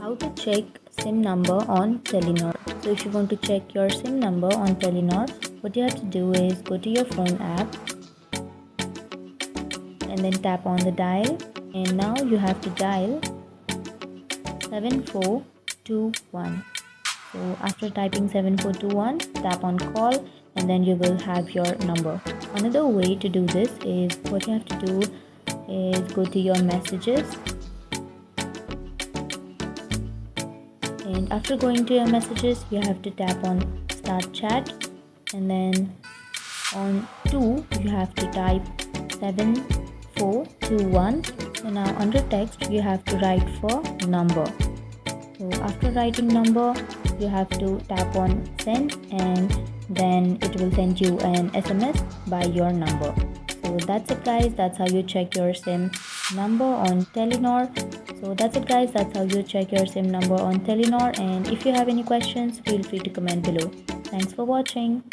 How to check SIM number on Telenor. So if you want to check your SIM number on Telenor, what you have to do is go to your phone app and then tap on the dial, and now you have to dial 7421. So after typing 7421, tap on call and then you will have your number. Another way to do this is, what you have to do is go to your messages, and after going to your messages you have to tap on start chat, and then on 2 you have to type 7421. So now under text you have to write for number. So after writing number you have to tap on send, and then it will send you an SMS by your number. So that's it guys, that's how you check your SIM number on Telenor. So that's it guys, that's how you check your SIM number on Telenor, and if you have any questions feel free to comment below. Thanks for watching.